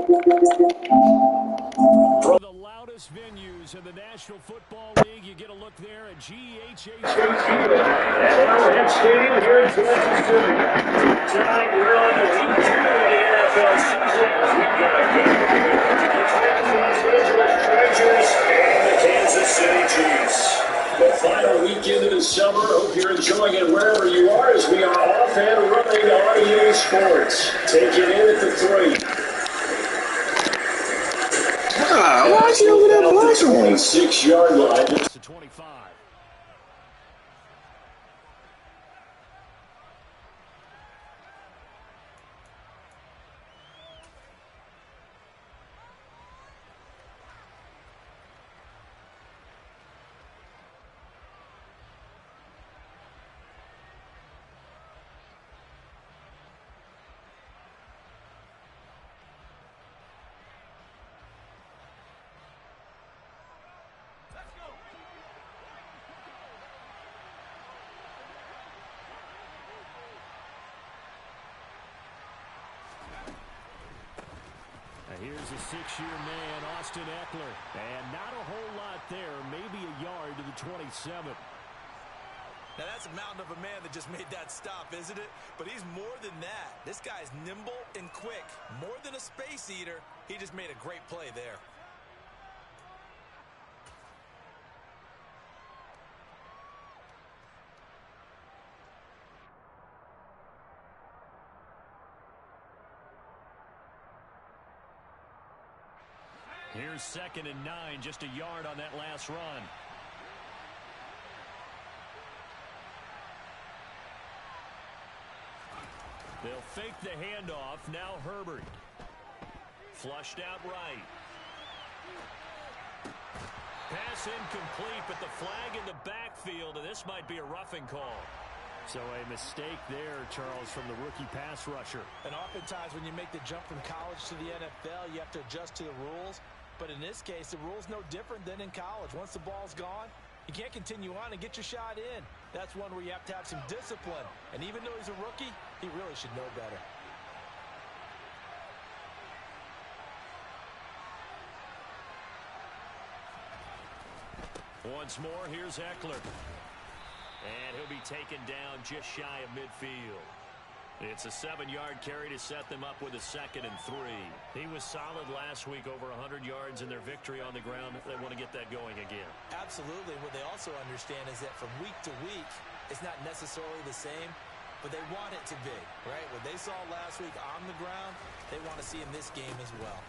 From the loudest venues in the National Football League, you get a look there at GEHA at Arrowhead Stadium here in Kansas City. Tonight we're on week 2 of the NFL season as we get a game between the Los Angeles Chargers and the Kansas City Chiefs. The final weekend of the summer. Hope you're enjoying it wherever you are as we are off and running on EA Sports. Take it in at the 3. Why is he over there blocking me? 26-yard line. To 25. Here's a 6-year man, Austin Ekeler. And not a whole lot there, maybe a yard to the 27. Now that's a mountain of a man that just made that stop, isn't it? But he's more than that. This guy's nimble and quick. More than a space eater, he just made a great play there. Here's 2nd and 9, just a yard on that last run. They'll fake the handoff. Now Herbert. Flushed out right. Pass incomplete, but the flag in the backfield, and this might be a roughing call. So a mistake there, Charles, from the rookie pass rusher. And oftentimes when you make the jump from college to the NFL, you have to adjust to the rules. But in this case, the rule's no different than in college. Once the ball's gone, you can't continue on and get your shot in. That's one where you have to have some discipline. And even though he's a rookie, he really should know better. Once more, here's Ekeler. And he'll be taken down just shy of midfield. It's a 7-yard carry to set them up with a 2nd and 3. He was solid last week, over 100 yards in their victory on the ground. They want to get that going again. Absolutely. What they also understand is that from week to week, it's not necessarily the same, but they want it to be, right? What they saw last week on the ground, they want to see in this game as well.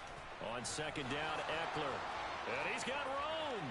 On 2nd down, Ekeler. And he's got room.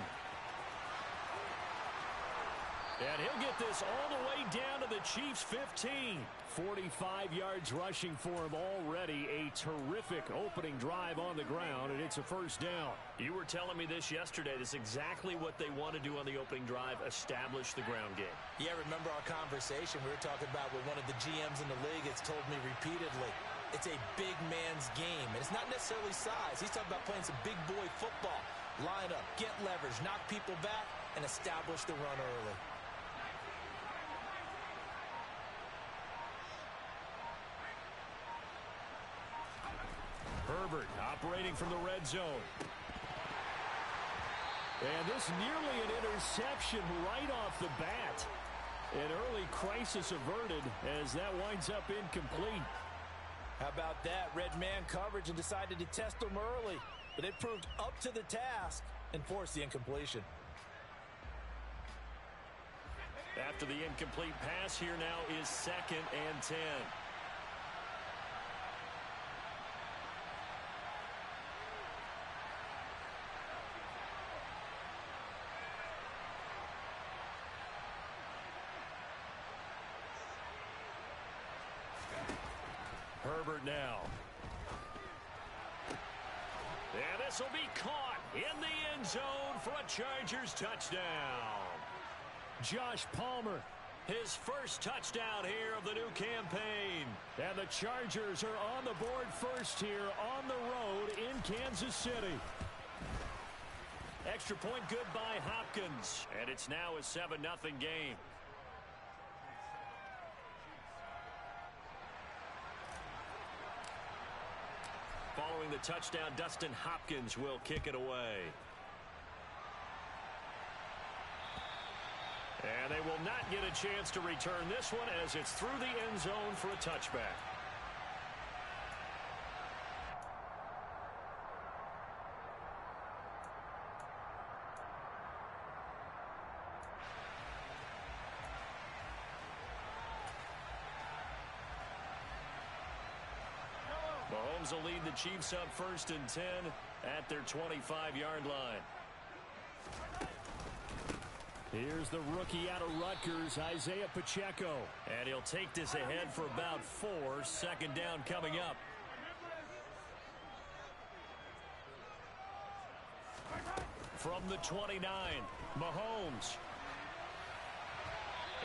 And he'll get this all the way down to the Chiefs' 15. 45 yards rushing for him already. A terrific opening drive on the ground, and it's a 1st down. You were telling me this yesterday. This is exactly what they want to do on the opening drive, establish the ground game. Yeah, remember our conversation we were talking about with one of the GMs in the league has told me repeatedly. It's a big man's game, and it's not necessarily size. He's talking about playing some big boy football. Line up, get leverage, knock people back, and establish the run early. Herbert operating from the red zone. And this nearly an interception right off the bat. An early crisis averted as that winds up incomplete. How about that? Red man coverage and decided to test them early. But it proved up to the task and forced the incompletion. After the incomplete pass, here now is 2nd and 10. Herbert now. And this will be caught in the end zone for a Chargers touchdown. Josh Palmer, his first touchdown here of the new campaign. And the Chargers are on the board first here on the road in Kansas City. Extra point good by Hopkins. And it's now a 7-0 game. Following Following the touchdown, Dustin Hopkins will kick it away. And they will not get a chance to return this one as it's through the end zone for a touchback. Mahomes will lead the Chiefs up 1st and 10 at their 25-yard line. Here's the rookie out of Rutgers, Isaiah Pacheco. And he'll take this ahead for about 4. 2nd down coming up. From the 29, Mahomes.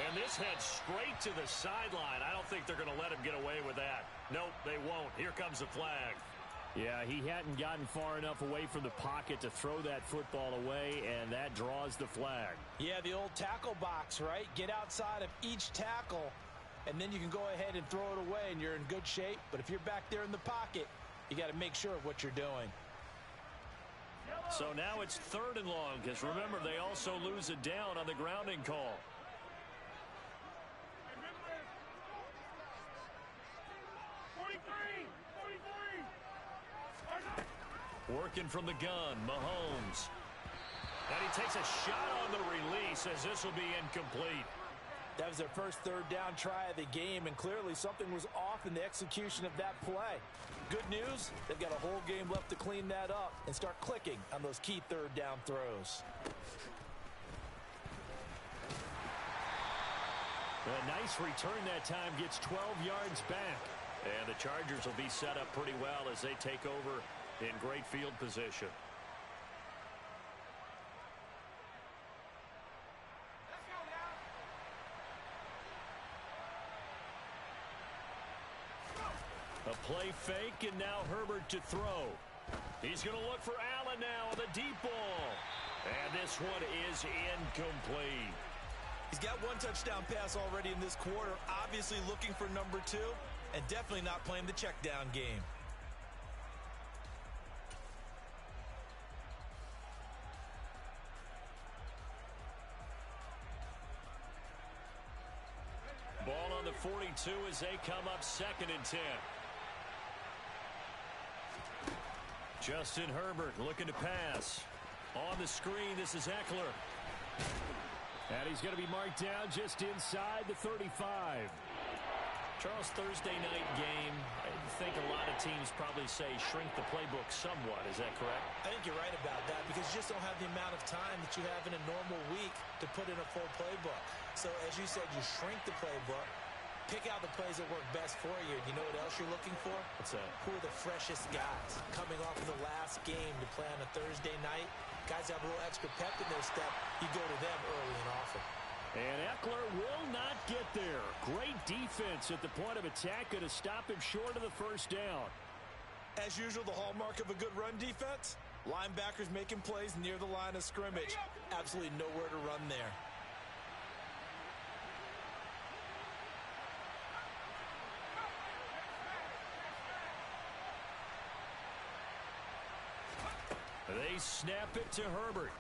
And this heads straight to the sideline. I don't think they're going to let him get away with that. Nope, they won't. Here comes the flag. Yeah, he hadn't gotten far enough away from the pocket to throw that football away, and that draws the flag. Yeah, the old tackle box, right? Get outside of each tackle, and then you can go ahead and throw it away, and you're in good shape. But if you're back there in the pocket, you got to make sure of what you're doing. So now it's 3rd and long, because remember, they also lose it down on the grounding call. Working from the gun, Mahomes. And he takes a shot on the release as this will be incomplete. That was their first 3rd down try of the game, and clearly something was off in the execution of that play. Good news, they've got a whole game left to clean that up and start clicking on those key 3rd down throws. A nice return that time, gets 12 yards back. And the Chargers will be set up pretty well as they take over in great field position. A play fake, and now Herbert to throw. He's going to look for Allen now on the deep ball. And this one is incomplete. He's got 1 touchdown pass already in this quarter, obviously looking for number 2, and definitely not playing the check down game. Ball on the 42 as they come up 2nd and 10. Justin Herbert looking to pass. On the screen, this is Eckler. And he's going to be marked down just inside the 35. Charles, Thursday night game, I think a lot of teams probably say shrink the playbook somewhat. Is that correct? I think you're right about that because you just don't have the amount of time that you have in a normal week to put in a full playbook. So as you said, you shrink the playbook, pick out the plays that work best for you. You know what else you're looking for? What's that? Who are the freshest guys coming off of the last game to play on a Thursday night? Guys have a little extra pep in their step. You go to them early and often. And Eckler will not get there. Great defense at the point of attack, going to stop him short of the 1st down. As usual, the hallmark of a good run defense, linebackers making plays near the line of scrimmage. Absolutely nowhere to run there. They snap it to Herbert.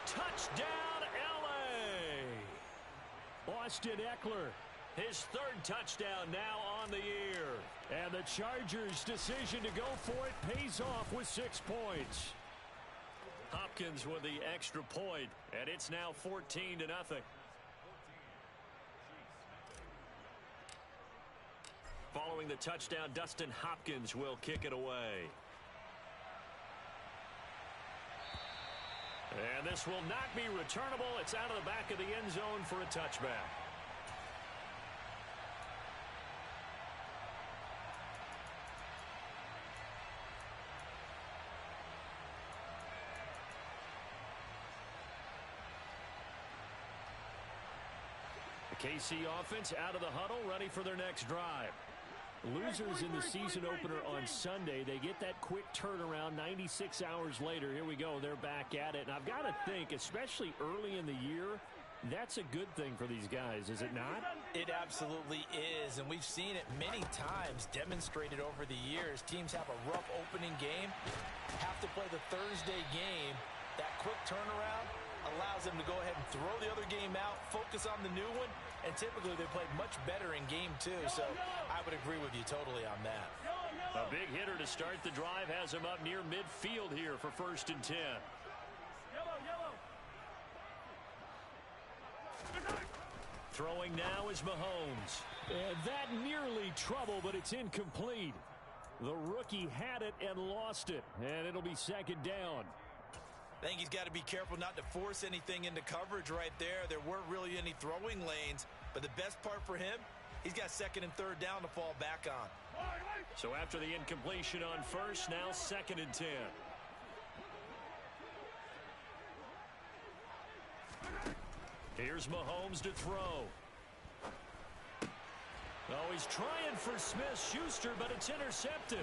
Touchdown, L.A. Austin Eckler, his 3rd touchdown now on the year. And the Chargers' decision to go for it pays off with 6 points. Hopkins with the extra point, and it's now 14-0. Following the touchdown, Dustin Hopkins will kick it away. And this will not be returnable. It's out of the back of the end zone for a touchback. The KC offense out of the huddle, ready for their next drive. Losers in the season opener on Sunday, they get that quick turnaround 96 hours later. Here we go. They're back at it. And I've got to think, especially early in the year, That's a good thing for these guys, is it not? It absolutely is, and we've seen it many times demonstrated over the years. Teams have a rough opening game, have to play the Thursday game. That quick turnaround allows them to go ahead and throw the other game out, focus on the new one, and typically they play much better in game two. So I would agree with you totally on that. A big hitter to start the drive has him up near midfield here for 1st and 10. Throwing now is Mahomes. And that nearly trouble, but it's incomplete. The rookie had it and lost it, and it'll be 2nd down. I think he's got to be careful not to force anything into coverage right there. There weren't really any throwing lanes, but the best part for him, he's got 2nd and 3rd down to fall back on. So after the incompletion on 1st, now 2nd and 10. Here's Mahomes to throw. Oh, he's trying for Smith-Schuster, but it's intercepted.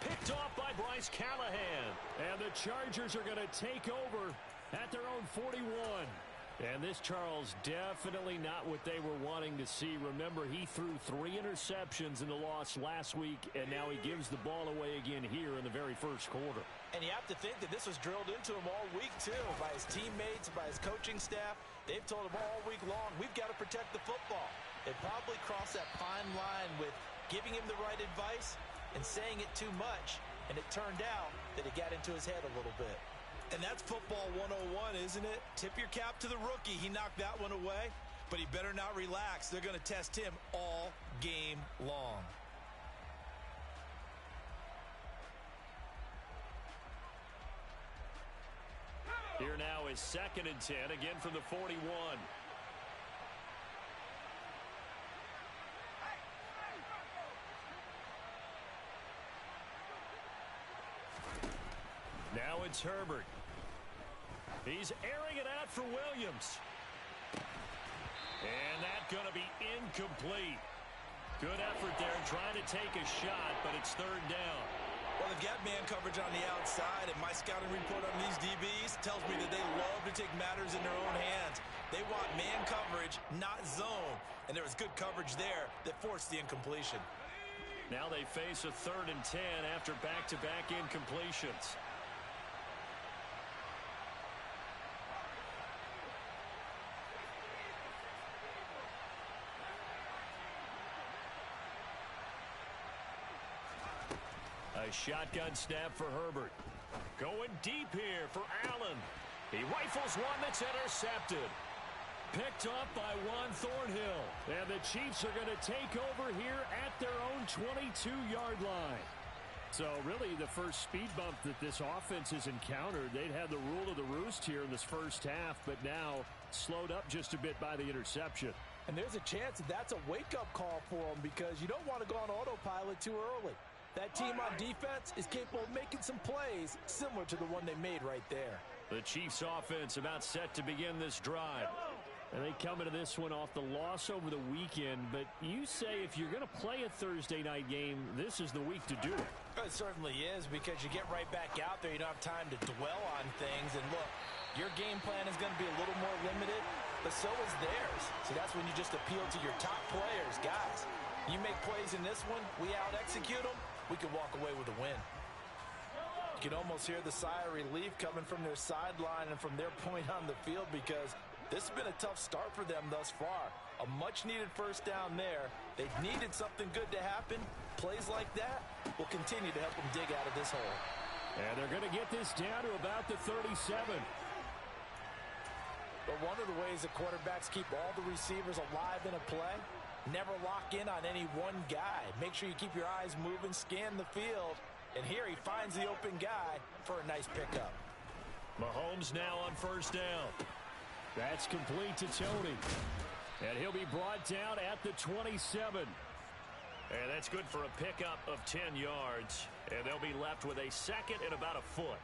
Picked off by Bryce Callahan. And the Chargers are going to take over at their own 41. And this, Charles, definitely not what they were wanting to see. Remember, he threw 3 interceptions in the loss last week, and now he gives the ball away again here in the very 1st quarter. And you have to think that this was drilled into him all week, too, by his teammates, by his coaching staff. They've told him all week long, we've got to protect the football. They probably crossed that fine line with giving him the right advice and saying it too much, and it turned out that it got into his head a little bit. And that's football 101, isn't it? Tip your cap to the rookie. He knocked that one away, but he better not relax. They're going to test him all game long. Here now is 2nd and 10, again from the 41. Now it's Herbert. He's airing it out for Williams. And that's going to be incomplete. Good effort there trying to take a shot, but it's 3rd down. Well, they've got man coverage on the outside, and my scouting report on these DBs tells me that they love to take matters in their own hands. They want man coverage, not zone. And there was good coverage there that forced the incompletion. Now they face a 3rd and 10 after back-to-back incompletions. A shotgun snap for Herbert. Going deep here for Allen. He rifles one that's intercepted. Picked up by Juan Thornhill. And the Chiefs are going to take over here at their own 22-yard line. So really the first speed bump that this offense has encountered. They'd had the rule of the roost here in this 1st half, but now slowed up just a bit by the interception. And there's a chance that that's a wake-up call for them because you don't want to go on autopilot too early. That team on defense is capable of making some plays similar to the one they made right there. The Chiefs offense about set to begin this drive. And they come into this one off the loss over the weekend. But you say if you're going to play a Thursday night game, this is the week to do it. It certainly is because you get right back out there. You don't have time to dwell on things. And look, your game plan is going to be a little more limited, but so is theirs. So that's when you just appeal to your top players. Guys, you make plays in this one, we out-execute them, we can walk away with a win. You can almost hear the sigh of relief coming from their sideline and from their point on the field because this has been a tough start for them thus far. A much-needed 1st down there. They've needed something good to happen. Plays like that will continue to help them dig out of this hole. And they're going to get this down to about the 37. But one of the ways that quarterbacks keep all the receivers alive in a play, never lock in on any one guy. Make sure you keep your eyes moving, scan the field. And here he finds the open guy for a nice pickup. Mahomes now on 1st down. That's complete to Tony. And he'll be brought down at the 27. And that's good for a pickup of 10 yards. And they'll be left with a 2nd and about a foot.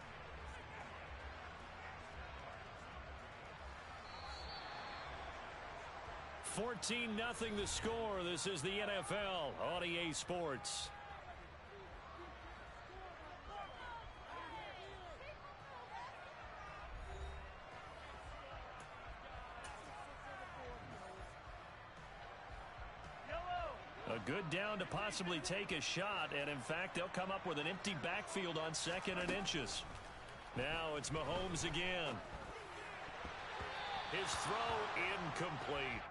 $14-0 the score. This is the NFL on EA Sports. good down to possibly take a shot, and in fact, they'll come up with an empty backfield on 2nd and inches. Now it's Mahomes again. His throw incomplete.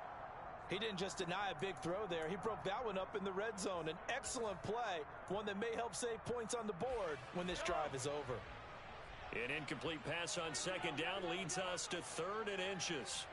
He didn't just deny a big throw there. He broke that one up in the red zone. An excellent play, one that may help save points on the board when this drive is over. An incomplete pass on 2nd down leads us to 3rd and inches.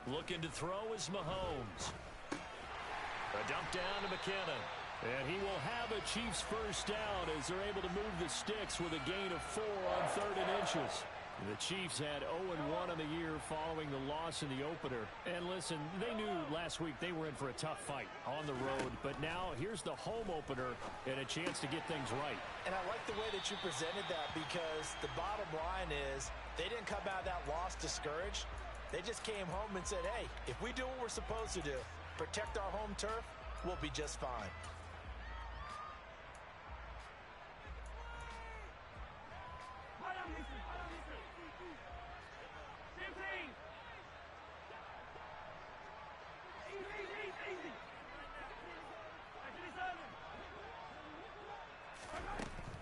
Looking to throw is Mahomes. A dump down to McKinnon. And he will have a Chiefs first down as they're able to move the sticks with a gain of 4 on 3rd and inches. The Chiefs had 0-1 on the year following the loss in the opener. And listen, they knew last week they were in for a tough fight on the road. But now here's the home opener and a chance to get things right. And I like the way that you presented that, because the bottom line is they didn't come out of that loss discouraged. They just came home and said, hey, if we do what we're supposed to do, protect our home turf, we'll be just fine.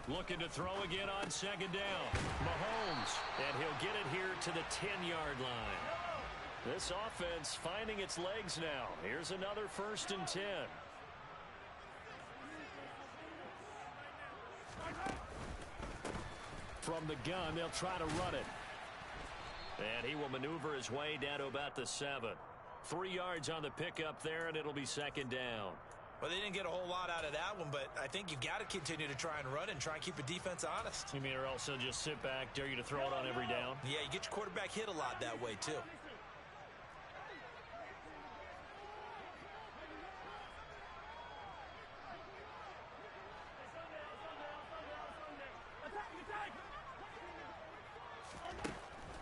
Looking to throw again on 2nd down. Mahomes, and he'll get it here to the 10-yard line. This offense finding its legs now. Here's another 1st and 10. From the gun, they'll try to run it. And he will maneuver his way down to about the 7. 3 yards on the pickup there, and it'll be 2nd down. Well, they didn't get a whole lot out of that one, but I think you've got to continue to try and run and try and keep the defense honest. You mean, or else they'll just sit back, dare you to throw it on every down? Yeah, you get your quarterback hit a lot that way, too.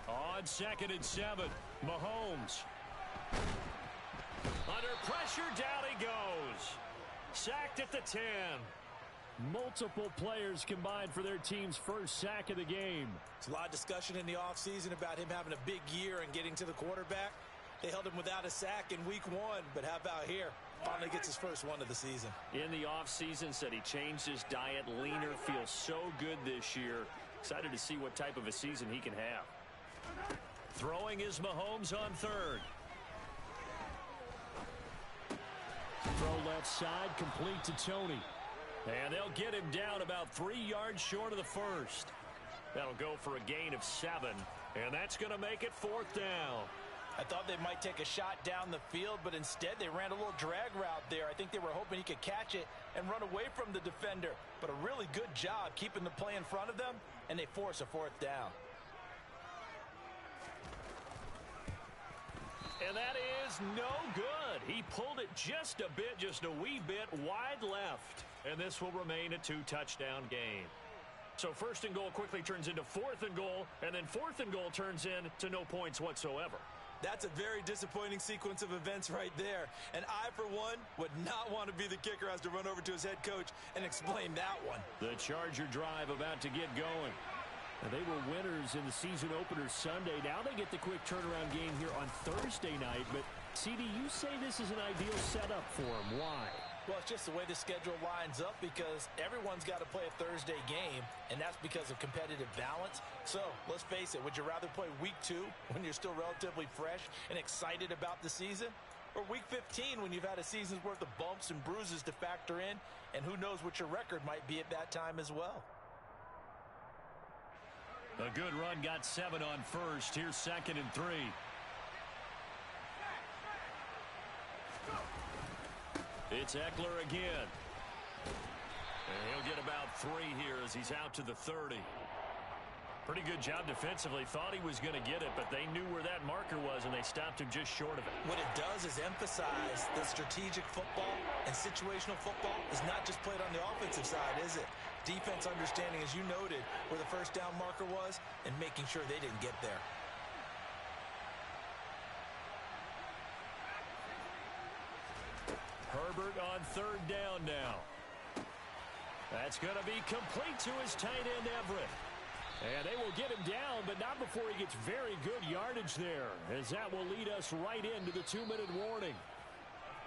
On 2nd and 7, Mahomes. Under pressure, down he goes. Sacked at the 10. Multiple players combined for their team's first sack of the game. There's a lot of discussion in the offseason about him having a big year and getting to the quarterback. They held him without a sack in week 1, but how about here? Finally gets his first one of the season. In the offseason, said he changed his diet, leaner, feels so good this year. Excited to see what type of a season he can have. Throwing is Mahomes on 3rd. Throw left side, complete to Tony. And they'll get him down about 3 yards short of the 1st. That'll go for a gain of 7. And that's going to make it 4th down. I thought they might take a shot down the field, but instead they ran a little drag route there. I think they were hoping he could catch it and run away from the defender. But a really good job keeping the play in front of them, and they force a 4th down. And that is no good. He pulled it just a bit, just a wee bit wide left. And this will remain a 2-touchdown game. So 1st and goal quickly turns into 4th and goal, and then 4th and goal turns into no points whatsoever. That's a very disappointing sequence of events right there. And I, for one, would not want to be the kicker who has to run over to his head coach and explain that one. The Charger drive about to get going. And they were winners in the season opener Sunday. Now they get the quick turnaround game here on Thursday night. But, CD, you say this is an ideal setup for them. Why? Well, it's just the way the schedule lines up, because everyone's got to play a Thursday game, and that's because of competitive balance. So, let's face it, would you rather play week 2 when you're still relatively fresh and excited about the season? Or week 15 when you've had a season's worth of bumps and bruises to factor in, and who knows what your record might be at that time as well? A good run, got 7 on 1st. Here's 2nd and 3. It's Eckler again. And he'll get about 3 here as he's out to the 30. Pretty good job defensively. Thought he was going to get it, but they knew where that marker was, and they stopped him just short of it. What it does is emphasize that strategic football and situational football is not just played on the offensive side, is it? Defense understanding, as you noted, where the first down marker was and making sure they didn't get there. Herbert on 3rd down now. That's going to be complete to his tight end, Everett. And they will get him down, but not before he gets very good yardage there, as that will lead us right into the 2-minute warning.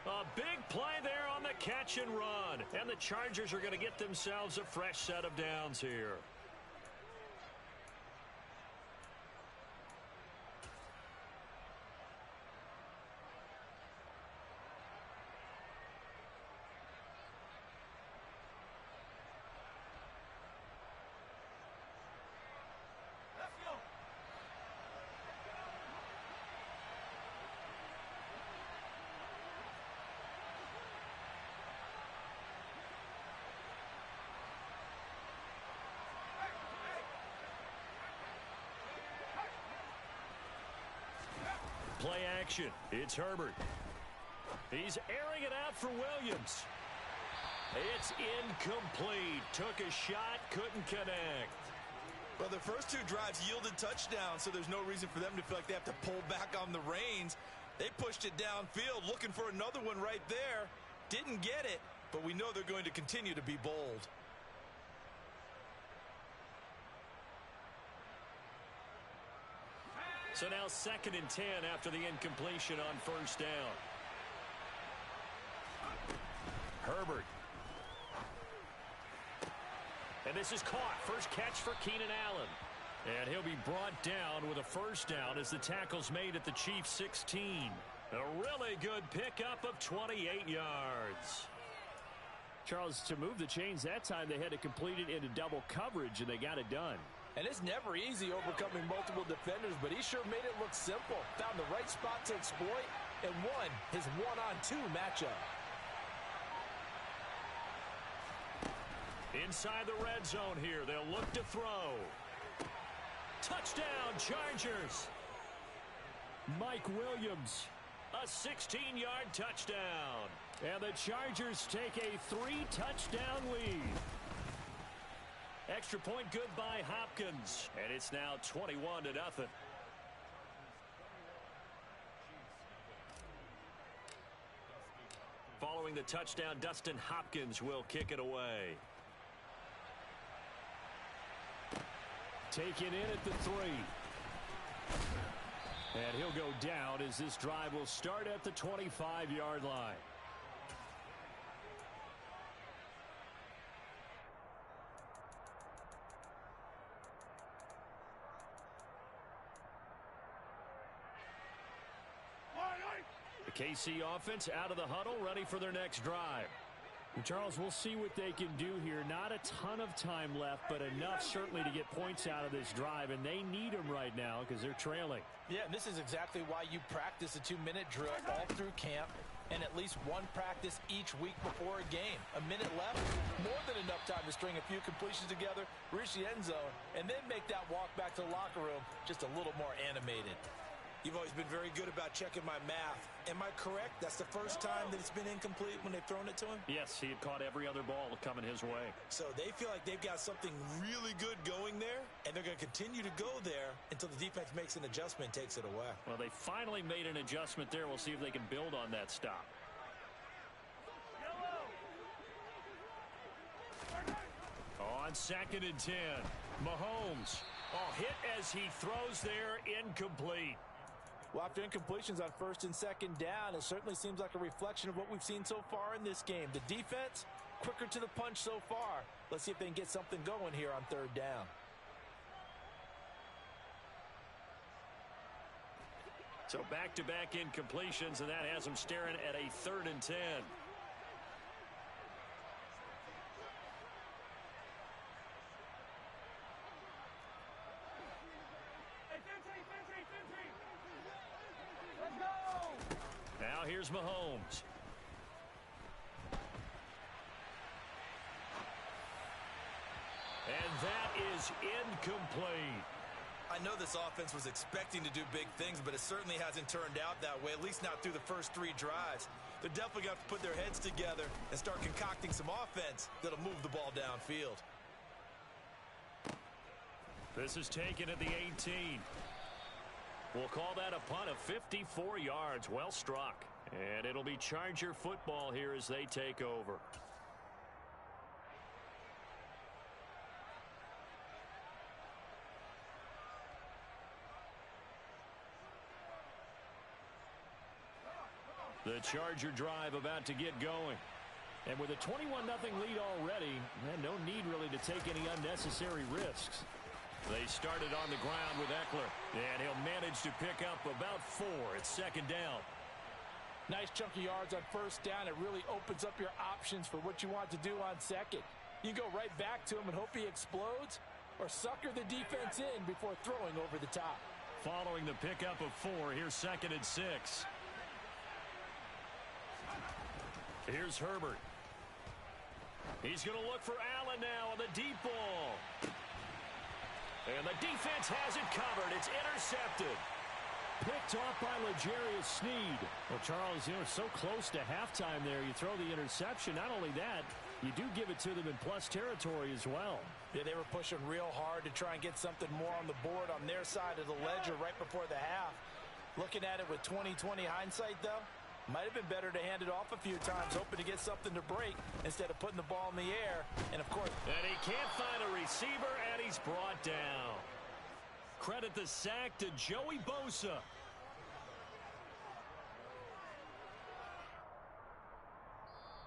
A big play there on the catch and run. And the Chargers are going to get themselves a fresh set of downs here. Play action. It's Herbert. He's airing it out for Williams. It's incomplete. Took a shot, couldn't connect. Well, the first two drives yielded touchdowns, so there's no reason for them to feel like they have to pull back on the reins. They pushed it downfield, looking for another one right there. Didn't get it, but we know they're going to continue to be bold. So now 2nd and 10 after the incompletion on first down. Herbert. And this is caught. First catch for Keenan Allen. And he'll be brought down with a first down as the tackle's made at the Chiefs' 16. A really good pickup of 28 yards. Charles, to move the chains that time, they had to complete it into double coverage, and they got it done. And it's never easy overcoming multiple defenders, but he sure made it look simple. Found the right spot to exploit and won his one-on-two matchup. Inside the red zone here, they'll look to throw. Touchdown, Chargers. Mike Williams, a 16-yard touchdown. And the Chargers take a 3-touchdown lead. Extra point good by Hopkins. And it's now 21-0. Following the touchdown, Dustin Hopkins will kick it away. Taken in at the 3. And he'll go down as this drive will start at the 25-yard line. The KC offense out of the huddle, ready for their next drive. And Charles, we'll see what they can do here. Not a ton of time left, but enough certainly to get points out of this drive, and they need them right now because they're trailing. Yeah, and this is exactly why you practice a 2-minute drill all through camp and at least one practice each week before a game. A minute left, more than enough time to string a few completions together, reach the end zone, and then make that walk back to the locker room just a little more animated. You've always been very good about checking my math. Am I correct? That's the first time that it's been incomplete when they've thrown it to him? Yes, he had caught every other ball coming his way. So they feel like they've got something really good going there, and they're going to continue to go there until the defense makes an adjustment and takes it away. Well, they finally made an adjustment there. We'll see if they can build on that stop. On 2nd and 10, Mahomes. Hit as he throws there, incomplete. Well, after incompletions on 1st and 2nd down, it certainly seems like a reflection of what we've seen so far in this game. The defense, quicker to the punch so far. Let's see if they can get something going here on 3rd down. So back-to-back incompletions, and that has them staring at a 3rd and 10. Now here's Mahomes. And that is incomplete. I know this offense was expecting to do big things, but it certainly hasn't turned out that way, at least not through the first 3 drives. They're definitely going to have to put their heads together and start concocting some offense that'll move the ball downfield. This is taken at the 18. We'll call that a punt of 54 yards. Well struck. And it'll be Charger football here as they take over. The Charger drive about to get going. And with a 21-0 lead already, no need really to take any unnecessary risks. They started on the ground with Eckler, and he'll manage to pick up about 4 at second down. Nice chunk of yards on first down. It really opens up your options for what you want to do on second. You can go right back to him and hope he explodes, or sucker the defense in before throwing over the top. Following the pickup of 4, here's 2nd and 6. Here's Herbert. He's going to look for Allen now on the deep ball. And the defense has it covered. It's intercepted. Picked off by L'Jarius Sneed. Well, Charles, so close to halftime there. You throw the interception. Not only that, you do give it to them in plus territory as well. Yeah, they were pushing real hard to try and get something more on the board on their side of the ledger right before the half. Looking at it with 20/20 hindsight, though, might have been better to hand it off a few times, hoping to get something to break instead of putting the ball in the air. And, of course... And he can't find a receiver, and he's brought down. Credit the sack to Joey Bosa.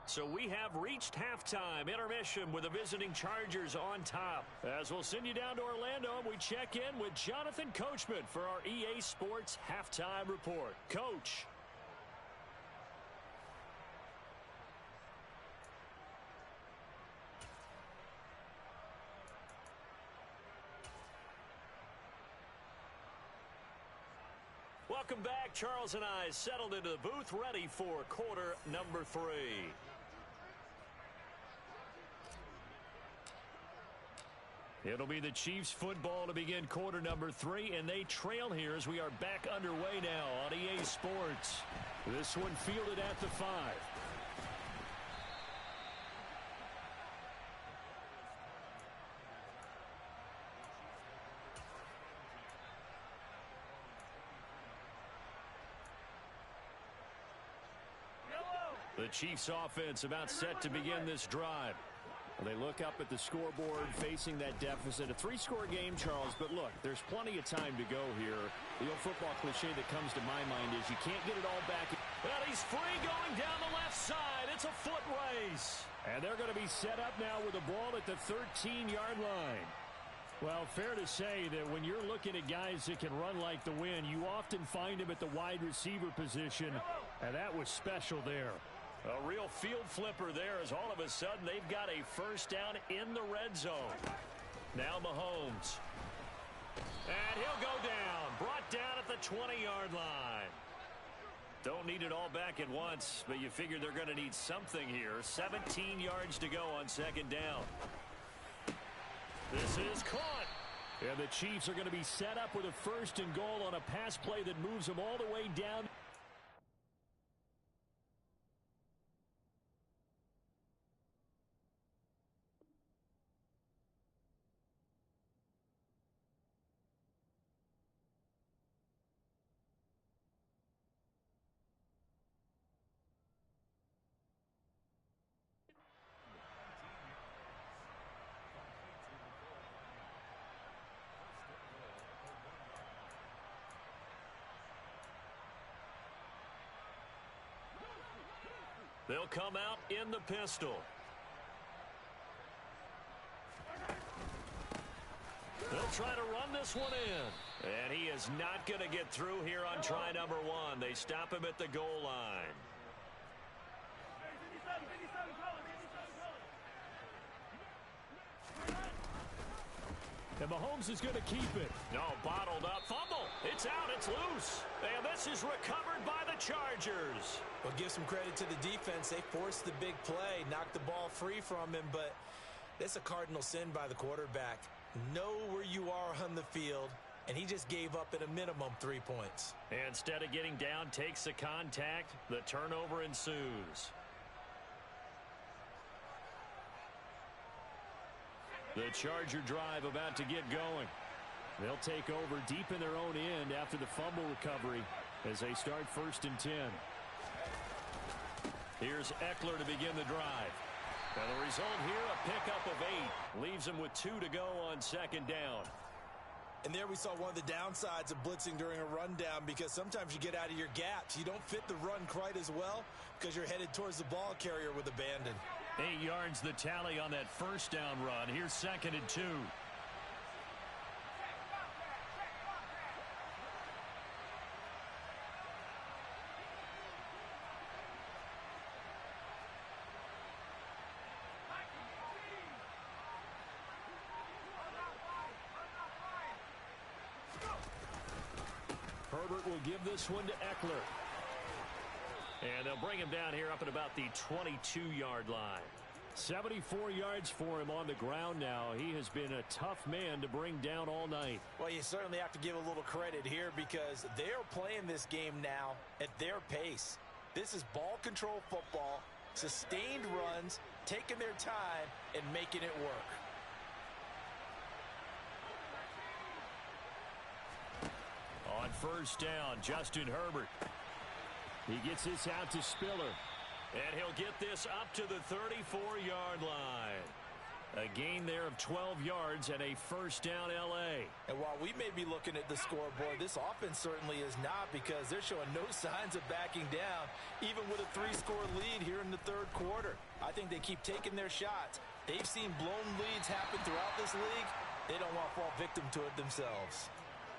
So we have reached halftime. Intermission with the visiting Chargers on top. As we'll send you down to Orlando, we check in with Jonathan Coachman for our EA Sports Halftime Report. Coach. Welcome back. Charles and I settled into the booth, ready for quarter number 3. It'll be the Chiefs football to begin quarter number 3, and they trail here as we are back underway now on EA Sports. This one fielded at the 5. The Chiefs offense about set to begin this drive. They look up at the scoreboard facing that deficit. A 3-score game, Charles, but look, there's plenty of time to go here. The old football cliche that comes to my mind is you can't get it all back. Well, he's free going down the left side. It's a foot race. And they're going to be set up now with the ball at the 13-yard line. Well, fair to say that when you're looking at guys that can run like the wind, you often find them at the wide receiver position, and that was special there. A real field flipper there as all of a sudden they've got a first down in the red zone. Now Mahomes. And he'll go down. Brought down at the 20-yard line. Don't need it all back at once, but you figure they're going to need something here. 17 yards to go on second down. This is caught. And the Chiefs are going to be set up with a 1st and goal on a pass play that moves them all the way down. They'll come out in the pistol. They'll try to run this one in. And he is not going to get through here on try number 1. They stop him at the goal line. And Mahomes is going to keep it. No, bottled up. Fumble. It's out. It's loose. And this is recovered by the Chargers. Well, give some credit to the defense. They forced the big play, knocked the ball free from him, but that's a cardinal sin by the quarterback. Know where you are on the field, and he just gave up at a minimum 3 points. Instead of getting down, takes the contact. The turnover ensues. The Charger drive about to get going. They'll take over deep in their own end after the fumble recovery as they start 1st and 10. Here's Eckler to begin the drive. And the result here, a pickup of 8. Leaves him with 2 to go on second down. And there we saw one of the downsides of blitzing during a rundown, because sometimes you get out of your gaps. You don't fit the run quite as well because you're headed towards the ball carrier with abandon. 8 yards the tally on that first down run. Here's 2nd and 2. Herbert will give this one to Eckler. And they'll bring him down here up at about the 22-yard line. 74 yards for him on the ground now. He has been a tough man to bring down all night. Well, you certainly have to give a little credit here, because they're playing this game now at their pace. This is ball control football, sustained runs, taking their time and making it work. On first down, Justin Herbert. He gets this out to Spiller. And he'll get this up to the 34-yard line. A gain there of 12 yards and a first down L.A. And while we may be looking at the scoreboard, this offense certainly is not, because they're showing no signs of backing down, even with a 3-score lead here in the third quarter. I think they keep taking their shots. They've seen blown leads happen throughout this league. They don't want to fall victim to it themselves.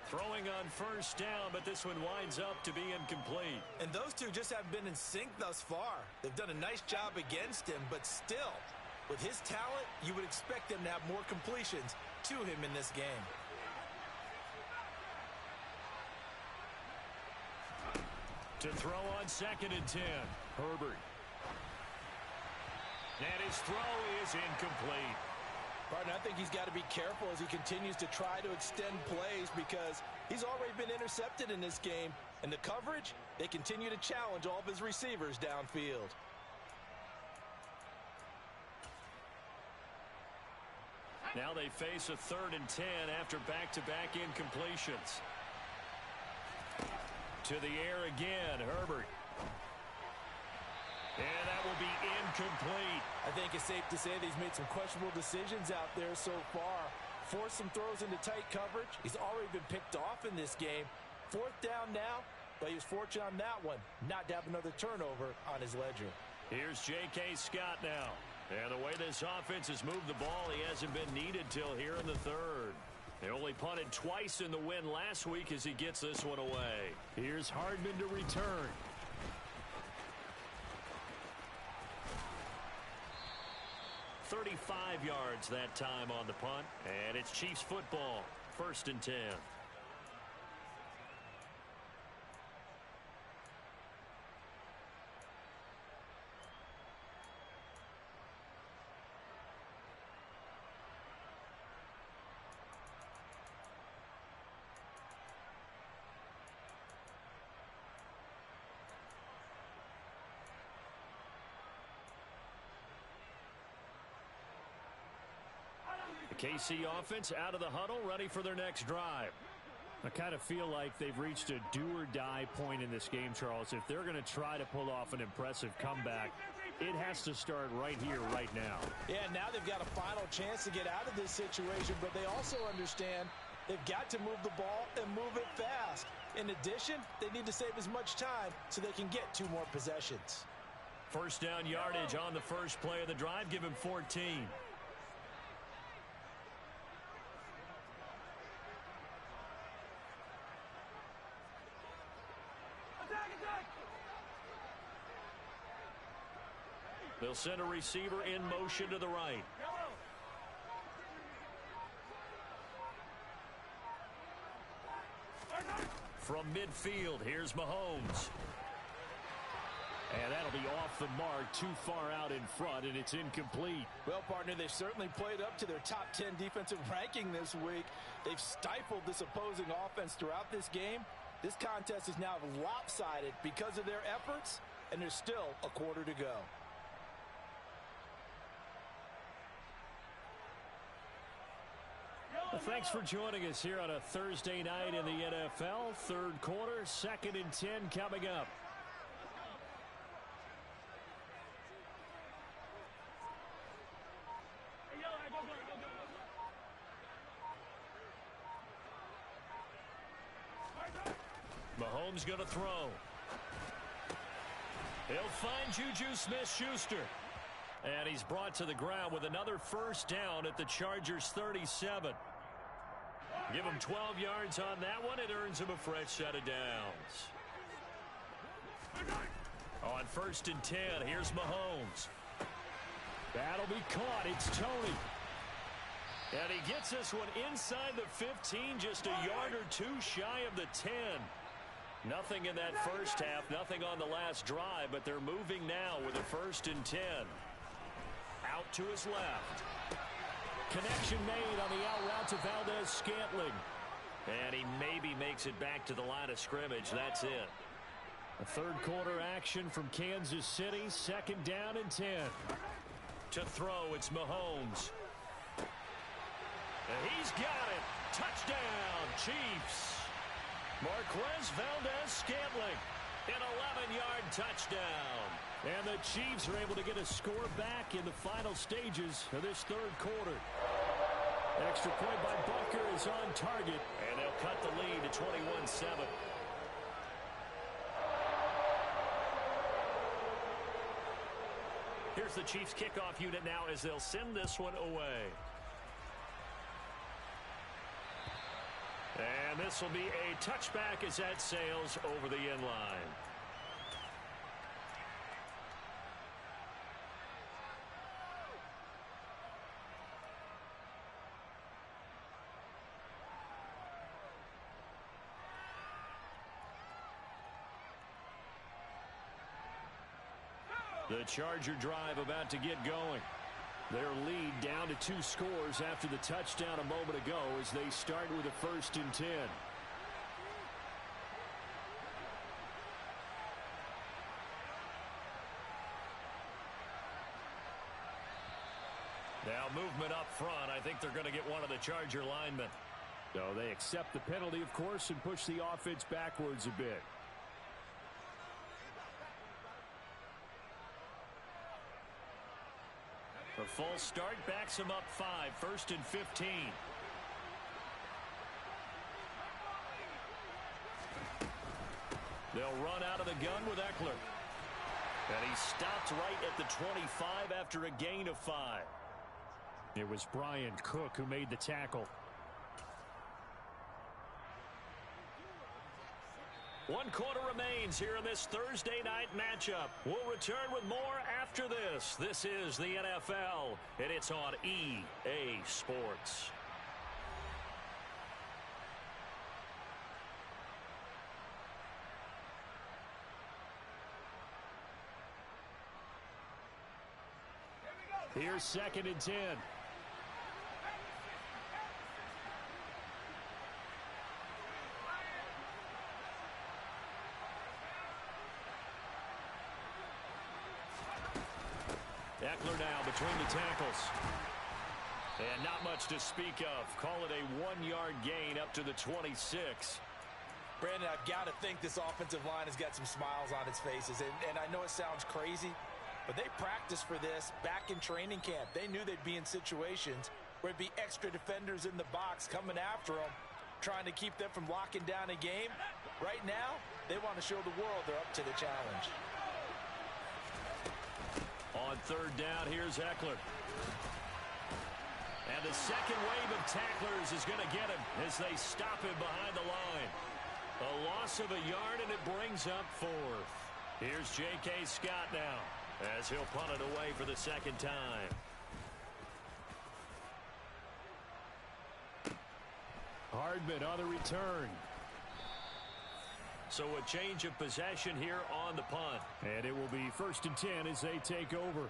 Throwing on first down, but this one winds up to be incomplete. And those two just haven't been in sync thus far. They've done a nice job against him, but still, with his talent, you would expect them to have more completions to him in this game. To throw on 2nd and 10, Herbert. And his throw is incomplete. Partner, I think he's got to be careful as he continues to try to extend plays, because he's already been intercepted in this game. And the coverage, they continue to challenge all of his receivers downfield. Now they face a 3rd and 10 after back-to-back incompletions. To the air again, Herbert. And that will be incomplete. I think it's safe to say that he's made some questionable decisions out there so far. Forced some throws into tight coverage. He's already been picked off in this game. 4th down now, but he was fortunate on that one not to have another turnover on his ledger. Here's J.K. Scott now. And the way this offense has moved the ball, he hasn't been needed till here in the third. They only punted twice in the win last week as he gets this one away. Here's Hardman to return. 35 yards that time on the punt, and it's Chiefs football, 1st and 10. KC offense out of the huddle, ready for their next drive. I kind of feel like they've reached a do-or-die point in this game, Charles. If they're going to try to pull off an impressive comeback, it has to start right here, right now. Yeah, now they've got a final chance to get out of this situation, but they also understand they've got to move the ball and move it fast. In addition, they need to save as much time so they can get 2 more possessions. First down yardage on the first play of the drive. Give him 14. They'll send a receiver in motion to the right. From midfield, here's Mahomes. And that'll be off the mark, too far out in front, and it's incomplete. Well, partner, they've certainly played up to their top 10 defensive ranking this week. They've stifled this opposing offense throughout this game. This contest is now lopsided because of their efforts, and there's still a quarter to go. Well, thanks for joining us here on a Thursday night in the NFL. Third quarter, 2nd and 10 coming up. Mahomes going to throw. He'll find Juju Smith-Schuster. And he's brought to the ground with another first down at the Chargers' 37. Give him 12 yards on that one. It earns him a fresh set of downs. On 1st and 10, here's Mahomes. That'll be caught. It's Tony. And he gets this one inside the 15, just a yard or two shy of the 10. Nothing in that first half, nothing on the last drive, but they're moving now with a 1st and 10. Out to his left. Connection made on the out route to Valdez-Scantling. And he maybe makes it back to the line of scrimmage. That's it. A third quarter action from Kansas City. 2nd down and 10. To throw, it's Mahomes. And he's got it. Touchdown, Chiefs. Marquez Valdez-Scantling. An 11-yard touchdown. And the Chiefs are able to get a score back in the final stages of this third quarter. Extra point by Butker is on target. And they'll cut the lead to 21-7. Here's the Chiefs kickoff unit now as they'll send this one away. And this will be a touchback as that sails over the end line. The Charger drive about to get going. Their lead down to 2 scores after the touchdown a moment ago as they start with a 1st and 10. Now movement up front. I think they're going to get one of the Charger linemen. So they accept the penalty, of course, and push the offense backwards a bit. A full start backs him up 5. 1st and 15. They'll run out of the gun with Eckler. And he stopped right at the 25 after a gain of 5. It was Brian Cook who made the tackle. 1 quarter remains here in this Thursday night matchup. We'll return with more after this. This is the NFL, and it's on EA Sports. Here's 2nd and 10. Eckler now between the tackles. And not much to speak of. Call it a 1-yard gain up to the 26. Brandon, I've got to think this offensive line has got some smiles on its faces. And I know it sounds crazy, but they practiced for this back in training camp. They knew they'd be in situations where it'd be extra defenders in the box coming after them, trying to keep them from locking down a game. Right now, they want to show the world they're up to the challenge. On 3rd down, here's Eckler. And the second wave of tacklers is going to get him as they stop him behind the line. A loss of a yard, and it brings up 4th. Here's J.K. Scott now as he'll punt it away for the 2nd time. Hardman on the return. So a change of possession here on the punt. And it will be 1st and 10 as they take over.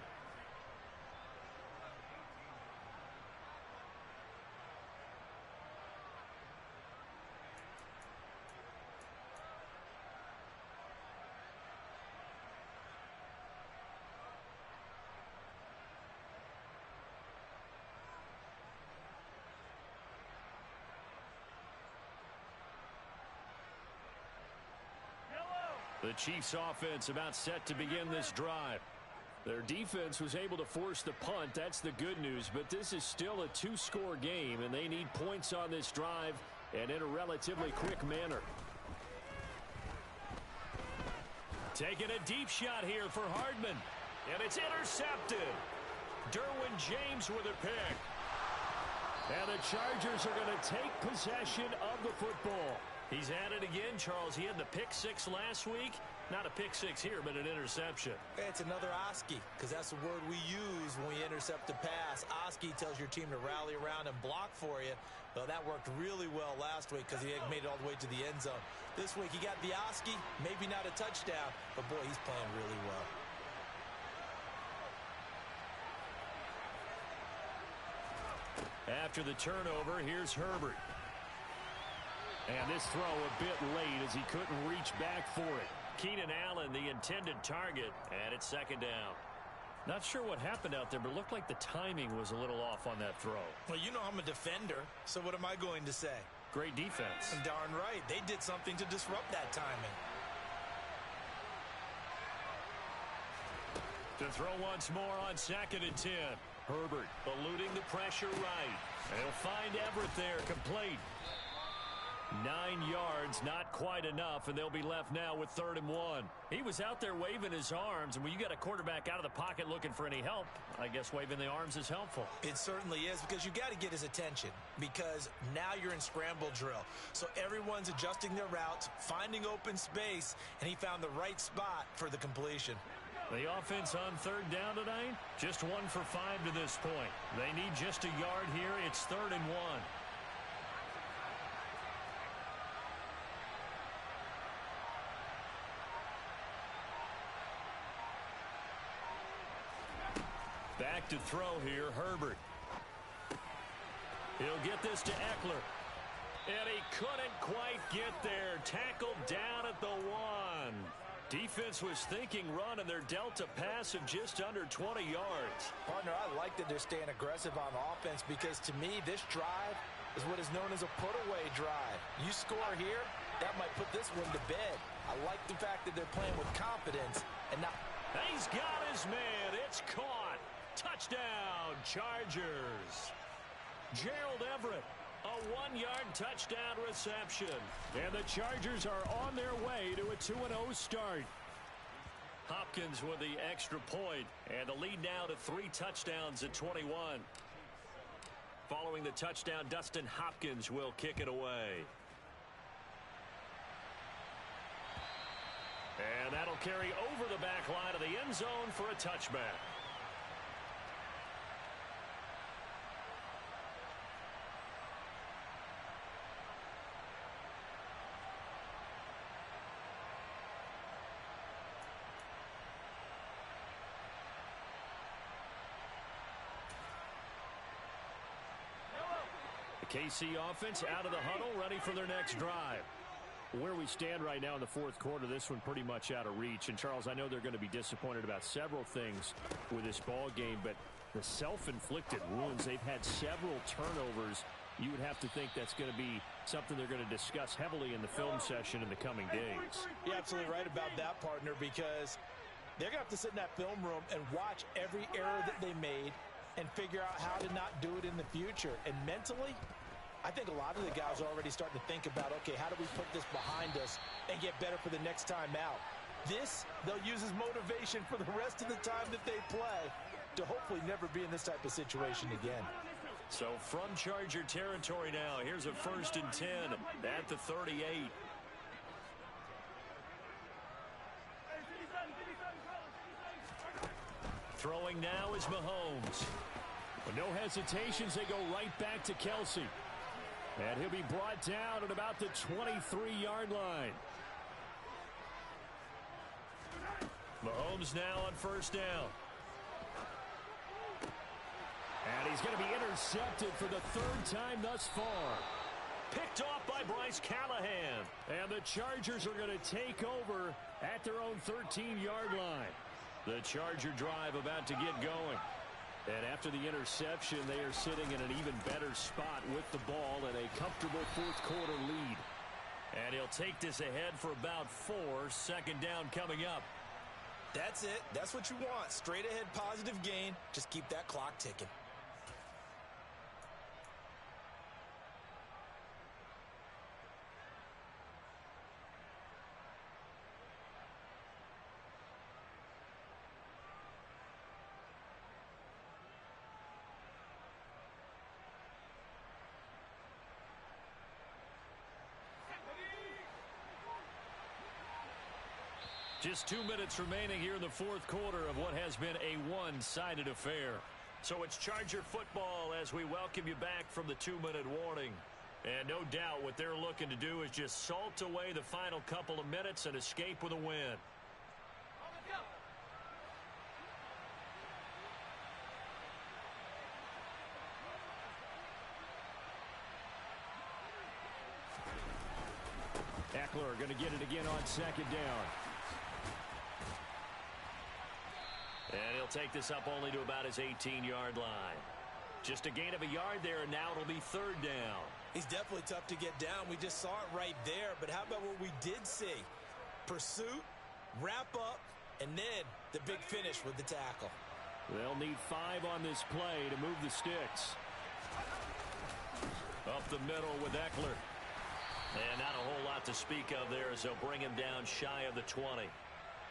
The Chiefs offense about set to begin this drive. Their defense was able to force the punt. That's the good news. But this is still a 2-score game, and they need points on this drive and in a relatively quick manner. Taking a deep shot here for Hardman. And it's intercepted. Derwin James with a pick. And the Chargers are going to take possession of the football. He's at it again, Charles. He had the pick six last week. Not a pick six here, but an interception. It's another Oski, because that's the word we use when we intercept a pass. Oski tells your team to rally around and block for you. Well, that worked really well last week because he made it all the way to the end zone. This week he got the Oski, maybe not a touchdown, but boy, he's playing really well. After the turnover, here's Herbert. And this throw a bit late as he couldn't reach back for it. Keenan Allen, the intended target, and it's second down. Not sure what happened out there, but it looked like the timing was a little off on that throw. Well, you know I'm a defender, so what am I going to say? Great defense. And darn right, they did something to disrupt that timing. To throw once more on 2nd and 10. Herbert eluding the pressure right. And he'll find Everett there, complete. 9 yards, not quite enough, and they'll be left now with 3rd and 1. He was out there waving his arms, and when you got a quarterback out of the pocket looking for any help, I guess waving the arms is helpful. It certainly is, because you got to get his attention, because now you're in scramble drill. So everyone's adjusting their routes, finding open space, and he found the right spot for the completion. The offense on 3rd down tonight, just 1 for 5 to this point. They need just a yard here. It's 3rd and 1. Back to throw here, Herbert. He'll get this to Eckler. And he couldn't quite get there. Tackled down at the 1. Defense was thinking run, and they're dealt a pass of just under 20 yards. Partner, I like that they're staying aggressive on offense, because to me, this drive is what is known as a put-away drive. You score here, that might put this one to bed. I like the fact that they're playing with confidence and not... He's got his man. It's caught. Touchdown, Chargers. Gerald Everett, a 1-yard touchdown reception. And the Chargers are on their way to a 2-0 start. Hopkins with the extra point, and the lead now to 3 touchdowns at 21. Following the touchdown, Dustin Hopkins will kick it away. And that'll carry over the back line of the end zone for a touchback. KC offense out of the huddle, ready for their next drive. Where we stand right now in the 4th quarter, this one pretty much out of reach. And, Charles, I know they're going to be disappointed about several things with this ball game, but the self-inflicted wounds, they've had several turnovers. You would have to think that's going to be something they're going to discuss heavily in the film session in the coming days. You're absolutely right about that, partner, because they're going to have to sit in that film room and watch every error that they made and figure out how to not do it in the future. And mentally, I think a lot of the guys are already starting to think about, okay, how do we put this behind us and get better for the next time out? This, they'll use as motivation for the rest of the time that they play to hopefully never be in this type of situation again. So from Charger territory now, here's a 1st and 10 at the 38. Throwing now is Mahomes. With no hesitations, they go right back to Kelsey. And he'll be brought down at about the 23-yard line. Mahomes now on 1st down. And he's going to be intercepted for the 3rd time thus far. Picked off by Bryce Callahan. And the Chargers are going to take over at their own 13-yard line. The Charger drive about to get going. And after the interception, they are sitting in an even better spot with the ball and a comfortable 4th quarter lead. And he'll take this ahead for about 4. 2nd down coming up. That's it. That's what you want. Straight ahead positive gain. Just keep that clock ticking. Just 2 minutes remaining here in the fourth quarter of what has been a one-sided affair. So it's Charger football as we welcome you back from the 2-minute warning. And no doubt what they're looking to do is just salt away the final couple of minutes and escape with a win. Eckler going to get it again on second down. And he'll take this up only to about his 18-yard line. Just a gain of a yard there, and now it'll be third down. He's definitely tough to get down. We just saw it right there. But how about what we did see? Pursuit, wrap up, and then the big finish with the tackle. They'll need 5 on this play to move the sticks. Up the middle with Eckler. And not a whole lot to speak of there as they'll bring him down shy of the 20.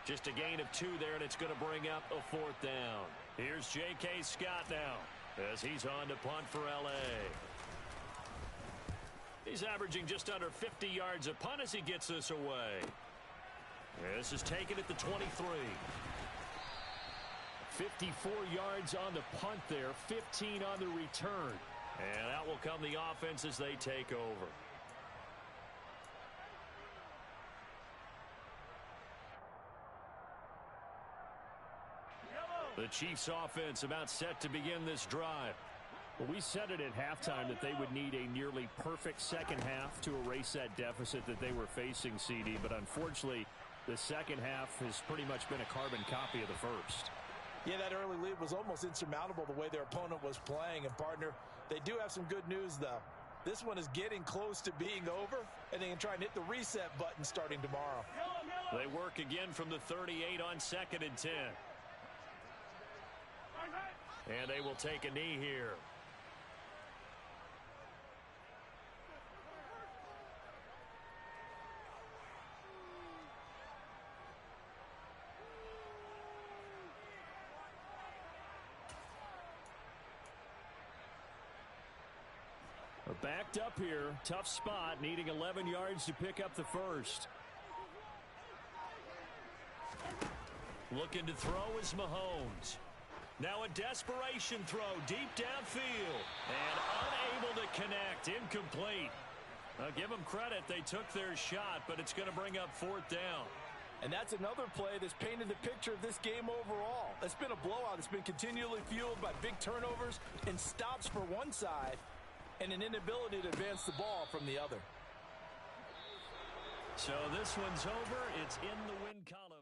Just a gain of 2 there, and it's going to bring up a fourth down. Here's J.K. Scott now as he's on to punt for L.A. He's averaging just under 50 yards a punt as he gets this away. This is taken at the 23. 54 yards on the punt there, 15 on the return. And out will come the offense as they take over. The Chiefs offense about set to begin this drive. Well, we said it at halftime that they would need a nearly perfect second half to erase that deficit that they were facing, CD. But unfortunately, the second half has pretty much been a carbon copy of the first. Yeah, that early lead was almost insurmountable the way their opponent was playing. And, partner, they do have some good news, though. This one is getting close to being over, and they can try and hit the reset button starting tomorrow. They work again from the 38 on 2nd and 10. And they will take a knee here. Backed up here, tough spot, needing 11 yards to pick up the first. Looking to throw is Mahomes. Now a desperation throw deep downfield. And unable to connect. Incomplete. I'll give them credit. They took their shot, but it's going to bring up fourth down. And that's another play that's painted the picture of this game overall. It's been a blowout. It's been continually fueled by big turnovers and stops for one side and an inability to advance the ball from the other. So this one's over. It's in the win column.